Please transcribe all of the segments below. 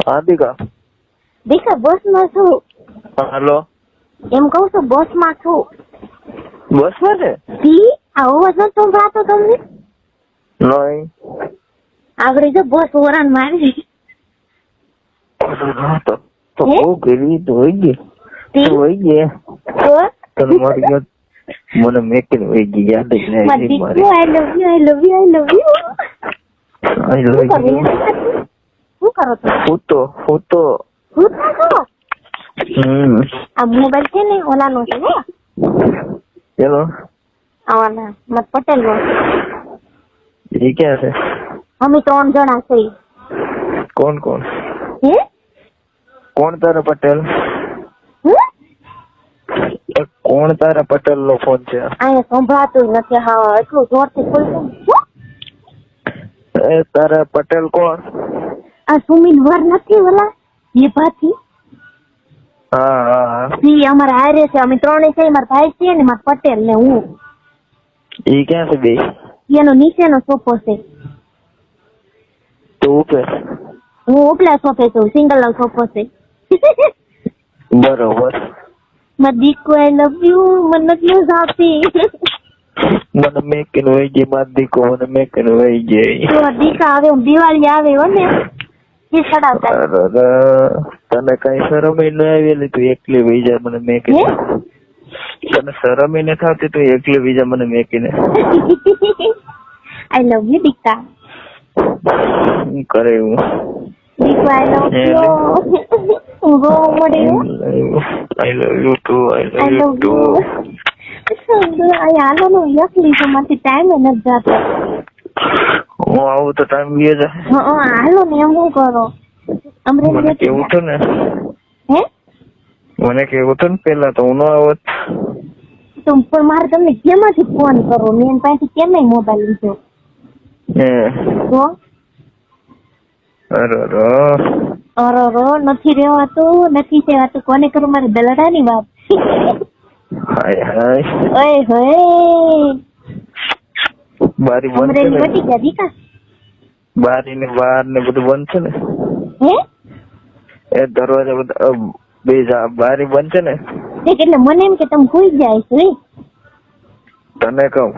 હા દીકા. દીકા બસ માં છું. હાલો. એમ કહું છું બસ માં છું. બસ માં છે? જી અવાજ ન સંભળાતો તમને? નહીં. આગળ જો બસ ઓરાન મારી. તો બહુ ગેલી તો હોય ગઈ. હોય ગઈ. તને મારી યાદ મને મેકીને હોય ગઈ યાદ જ નહીં આવી મારી. I love you I love you I love you. I love you. શું કરો છો? હું તો આ મોબાઈલ છે ને ઓલાનો છે ને? ચલો. ઓલા મત પટેલ નો. એ ક્યાં છે? અમે 3 જણા છે. કોણ? હે? કોણ તારા પટેલ? કોણ તારા પટેલ નો ફોન છે? અહીંયા સંભળાતું નથી. હા એટલું જોરથી બોલતું. એ તારા પટેલ કોણ? આ સુમિલ વર નથી ઓલા એ ભાથી? હા. ઈ અમારા હારે છે. અમે 3 છે. મારા ભાઈ છે ને મારા પટેલ ને હું. એ ક્યાં છે બે? એનો નીચેનો સોફો છે. તો ઉપર? હું ઉપલા સોફે છું. સિંગલ નો સોફો છે. બરોબર. મારી દીકુ આઈ લવ યુ. મને નથી આવતી. મને મેકીને વહી ગઈ મારી દીકો. મને મેકીને વહી ગઈ. તો દીકા આવે દિવાળી આવે હો ને એ ચડાવતા. તને કઈ શરમ ન આવેલી? તું એકલી વહી જાય મને મેકીને. તને શરમ ન થતી? તું એકલી વહી જાય મને મેકીને. આઈ લવ યુ દીકા. કરે હું દીકો આઈ લવ યુ. ઊંઘો મળે. I love you too. I love you. હાલો નો એકલી તો માંથી ટાઈમ નથી જતો. હું આવું તો ટાઈમ ગયો છે. હાલો ને એમ શું કરો? મને કેવું હતું ને. હે? મને કેવું હતું ને પેલા તો હું ન આવત. તો પણ મારે તમને કેમાંથી ફોન કરો? મેં એની પાસેથી કેમ મોબાઈલ લીધો? તો અરે નથી રેવાતું. નથી સેવાતું. કોને કરું? મારે દલડાની વાત. હાય બારી બંધ છે ને? બટી ગયા દીકા. બારી ને બહાર ને બધું બંધ છે ને? હે? એ દરવાજા બધા બે બારી બંધ છે ને? એટલે મને એમ કે તમે સુઈ જાય છો. તને કહું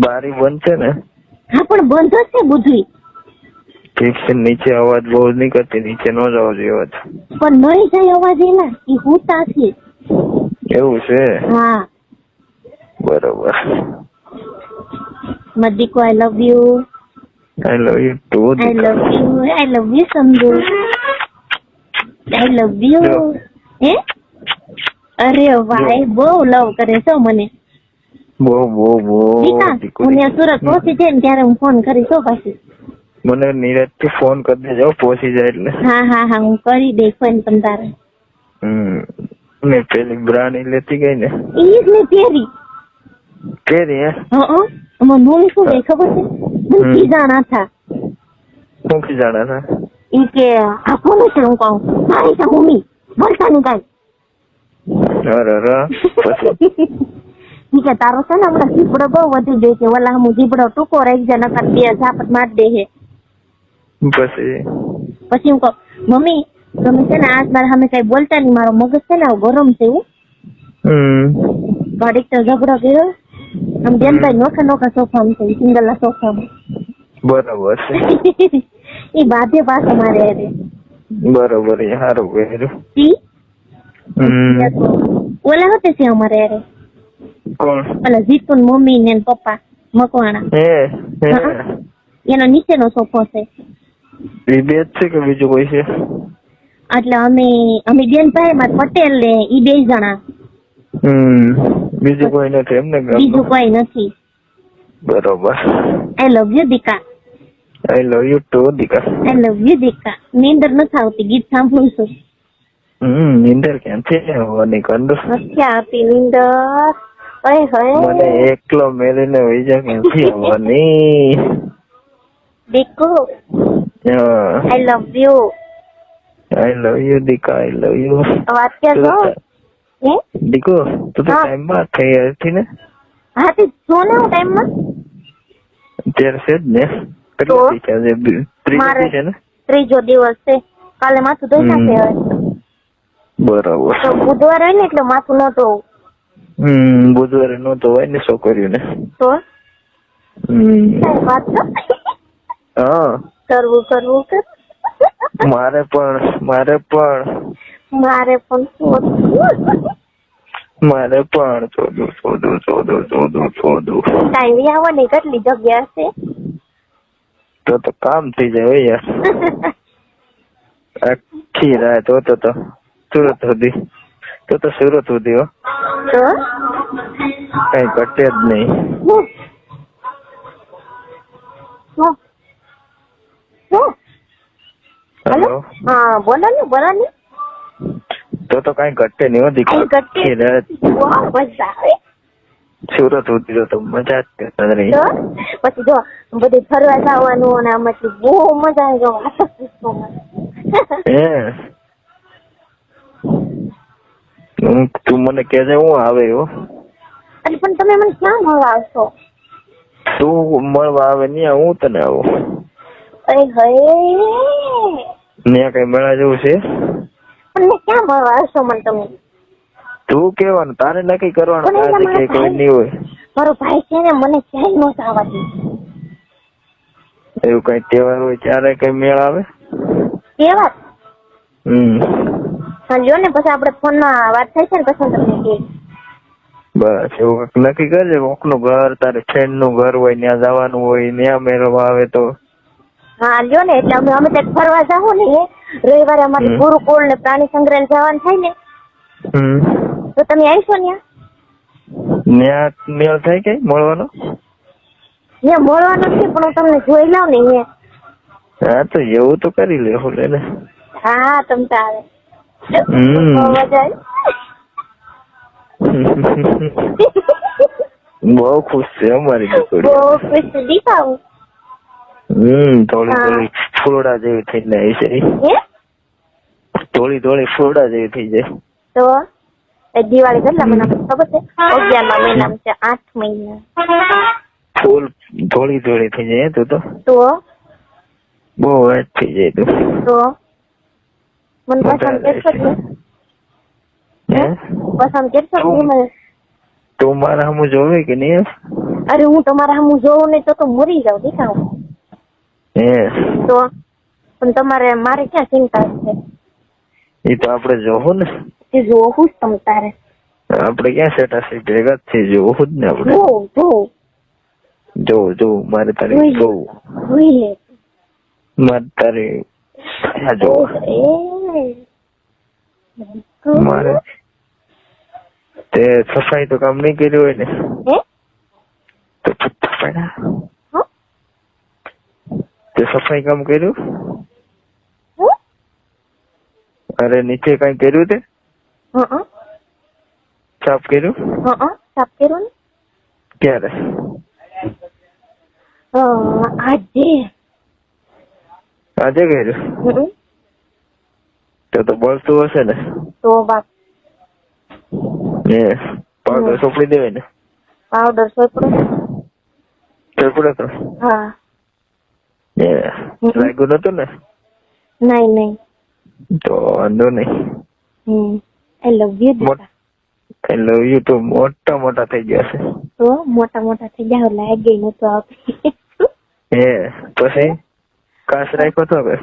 બારી બંધ છે ને? હા પણ બંધ જ છે બધું. ઠીક છે. નીચે અવાજ બહુ નહીં કરતી. નીચે ન જવો જોઈએ અવાજ. પણ નહીં જાય અવાજ એના. એ હુતા છે. એવું છે? હા બરોબર. મદીકો I love you. I love you too. I love you સમજુ. I love you. હે? અરે ભાઈ બહુ લવ કરે છો મને. બહુ દીકા હું સુરત પહોંચી જાય ને ત્યારે હું ફોન કરીશ. પાછી મને નિરાત થી ફોન કરી દેજો પહોંચી જાય એટલે. હા હું કરી દઈશ ફોન પણ તારે. મેં પેલી બ્રાની લેતી ગઈ ને એ જ ને પેરી હે? મમ્મી શું કઈ ખબર છે? મને ખીજાણા હતા. શું ખીજાણા હતા? ઈ કે આ કોનું છે? હું કહું મારી છે મમ્મી. બોલતા નહીં કાંઈ. ઈ કે તારો છે ને હમણાં જીબડો બહુ વધી ગયો છે. ઓલા હું જીબડો ટૂંકો રહી જાય નકર 2 ઝાપટ મારી દે છે. પછી હું કહું મમ્મી તમે છે ને આજ મારા સામે કઈ બોલતા નહીં. મારો મગજ છે ને ગરમ છે. ઘડીક તો ઝઘડો કર્યો. આમ બેનભાઈ નોખા સોફામાં છે. સિંગલ ના સોફામાં. બરોબર છે. એ બાધે પાછો મારે અરે. બરોબર. એ સારું કર્યું. ઓલા હોતે છે અમારે અરે. કોણ? ઓલા જીતુ મમ્મી ને પપ્પા મકવાણા. એનો નીચેનો સોફો છે. એ બે જ છે કે બીજું કોઈ છે? એટલે અમે બેનભાઈ મારા પટેલ ને ઈ 2 જણા. બીજું કોઈ નથી એમને? બીજું કોઈ નથી. બરોબર. આઈ લવ યુ દીકા. આઈ લવ યુ ટુ દીકા. આઈ લવ યુ દીકા. નીંદર નથી આવતી. ગીત સાંભળું છું. નીંદર ક્યાંથી આવવાની? કંડો નથી આવતી નીંદર. મને એકલો મેલીને વૈજા ક્યાંથી આવવાની? દીકુ I love you. I love you દીકા. I love you. વાત ક્યાં છો? દીકો તું તો ટાઈમ માં થઈ હતી ને? હા તે જો ને હું ટાઈમ માં અત્યારે છે જ ને. કેટલી છે? 30 છે ને? ત્રીજો દિવસ છે. કાલે માથું ધોઈ નાખે હવે. બરાબર. તો બુધવાર હોય ને એટલે માથું ન ધોવું. બુધવારે નો ધોવાય ને છોકરીઓને. તો વાત તો હા કરવું કર. મારે પણ ચોદું ટાઈમ આવવાની કેટલી જગ્યા છે. તો કામ થઈ જાય યાર. આખી રાત તો સુરત સુધી સુરત સુધી હો. કઈ ઘટે જ નહીં. હેલો. હા બોલો ને તો કઈ ઘટે નહીં હો દીકરી. આખી રાત સુરત સુધી તો મજા જ કરતા રહી. પછી જો બધી ફરવા જવાનું અને આમાંથી બહુ મજા આવે. તું મને કહેજે હું આવે હો. પણ તમે મને ક્યાં મળવા આવશો? તું મળવા આવે ને હું તને આવું. ત્યાં કઈ મળવા જેવું છે? પણ ક્યાં મળવા આવશો મને તમે? તું કેવાનું તારે નક્કી કરવાનું. કોઈ નહીં હોય. મારો ભાઈ છે ને મને ક્યાંય નો જવા દે. એવું કઈ તહેવાર હોય ત્યારે કઈ મેળ આવે? તહેવાર? જો ને પછી આપડે ફોન માં વાત થાય છે ને પછી તમને કે. બસ એવું નક્કી કરજે. કોકનું ઘર તારે ફ્રેન્ડ નું ઘર હોય ત્યાં જવાનું હોય ત્યાં મેળવા આવે તો. હા લ્યો ને એટલે અમે ત્યાં ફરવા જાવું ને રવિવારે અમારે ગુરુકુળ ને પ્રાણી સંગ્રહાલય જવાનું થાય ને. તો તમે આવીશો ત્યાં? મેળ થાય કે મળવાનો? ત્યાં મળવાનો છે પણ હું તમને જોઈ લઉં ને. હા તો એવું તો કરી લેવું લે. હા તમ તારે મજા આવી. બહુ ખુશ છે અમારી દીકરી. બહુ ખુશ દીપાવું. થોડી ફૂલડા જેવી થઈ જાય છે. થોડી ફૂલડા જેવી થઈ જાય. તો દિવાળી કેટલા મહિના ખબર છે? 11મા મહિનામાં છે. 8 મહિના ફૂલ થોડી થઈ જાય તું તો બહુ વાત થઈ જાય તું તો મને પસંદ કરશો ને? તું મારા સામું જોવે કે નહીં? અરે હું તમારા સામું જોઉં નહીં તો મરી જાઉં દેખાવ. તો પણ તમારે મારે ક્યાં ચિંતા છે? એ તો આપડે જોવું ને. એ જોવું જ તમ તારે. આપડે ક્યાં સેટા સીટ ભેગા છે જોવું જ ને આપડે. જોવું મારે તારે જોવું. મારે તારે મારે તે સફાઈ તો કામ નહીં કર્યું હોય ને તો તે સફાઈ કામ કર્યું? અરે નીચે કઈ કર્યું તે? સાફ કર્યું? સાફ કર્યું ને. ક્યારે? આજે કર્યું? તો બળતું હશે ને. તો બાપ પાવડર સોપડી દેવાય ને. પાવડર સોપડો તો હા લાગ્યું નતું ને? નહીં તો વાંધો નહીં. આઈ લવ યુ તો મોટા થઈ ગયા છે. તો મોટા થઈ ગયા લાગે નતો આપી. પછી કાચ રાખ્યો તો હવે?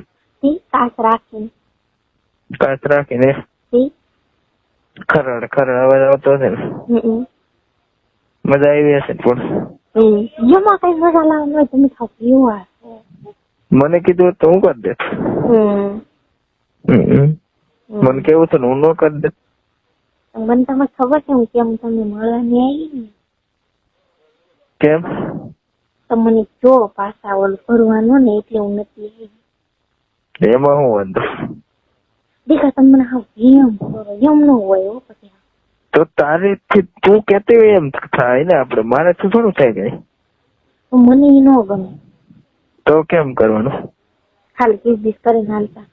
કાચ રાખીને ખરડ અવાજ આવતો હશે ને. મજા આવી હશે પણ. એમાં કઈ મજા લાવવાનું હોય તમે ખાવ. મને કીધું તો હું કરી દે. મને કેવું છે ને હું ન કરી દે. મને તમને ખબર છે હું કેમ તમને મળવાની આવી. કેમ? તમને જો પાછા ઓલું ભરવાનું ને એટલે હું નથી આવી. એમાં હું વાંધો? દેખા તમને હા એમ કરો એમ ન હોય પછી. તો તારીથી તું કેતી હોય એમ થાય ને. આપડે મારે તો થોડું થાય કઈ. મને ન ગમે. તો કેમ કરવાનું? ખાલી કિસ કરીને હાલતા.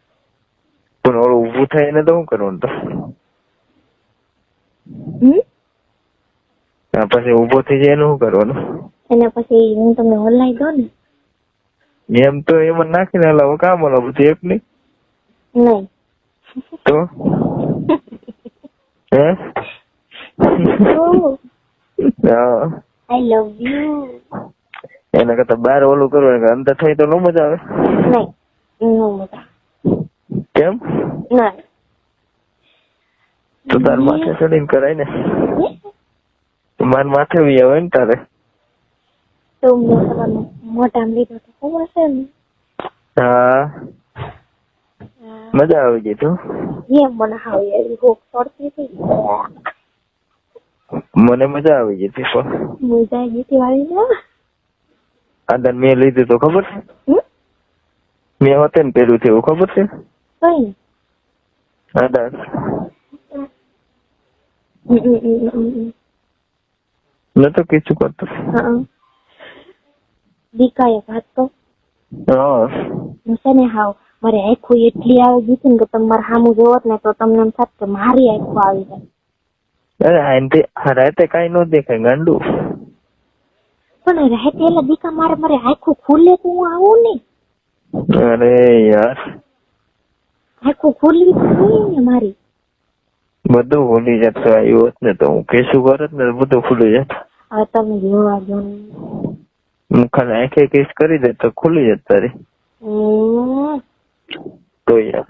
પણ ઓલું ઊભું થાય ને તો શું કરવાનું? તો પછી ઊભો થઈ જાય એનું શું કરવાનું? એને પછી હું તમને હલાઈ દઉં ને. એમ તો એમાં નાખીને હલાવો કામ હલાવું છે એક નહીં નહીં તો હે હા આઈ લવ યુ. એના કરતા બહાર ઓલું કરવું કે અંદર થઈ તો ન મજા આવે નહીં નો મજા. કેમ નહીં તો તાર માથે ચડીને કરાય ને માર માથે બી આવે ને તારે તો મેં તમારું મોઢામાં લીધો તો ખબર છે ને. હા મજા આવી ગઈ તો એમ મને હાવ એવી ભૂખ પડતી હતી. મને મજા આવી ગઈ હતી પણ મજા આવી ગઈ વાળી ને. આદર મેં લીધું તો ખબર છે મેં હોતે ને પેલું થયું ખબર છે કઈ આદર નતો કીધું કરતો દીકાએ વાત તો હા હું છે ને હાવ મારે આખું એટલી આવી ગઈ હતી ને કે તમારે સામું જોવત ને તો તમને એમ થાત કે મારી આખું આવી જાય. અરે રાતે કઈ ન દેખાય ગાંડું પણ રાતે એટલે દીકા મારે આખું ખુલે તો હું આવું ને. અરે યાર આખું ખુલી ને મારી બધું ભૂલી જતો આવ્યો હોત ને તો હું કેશું કરત ને બધું ભૂલી જત. હવે તમે જોવા જો ને હું ખાલી આંખે કિસ કરી દે તો ખુલી જત તારી તો યાર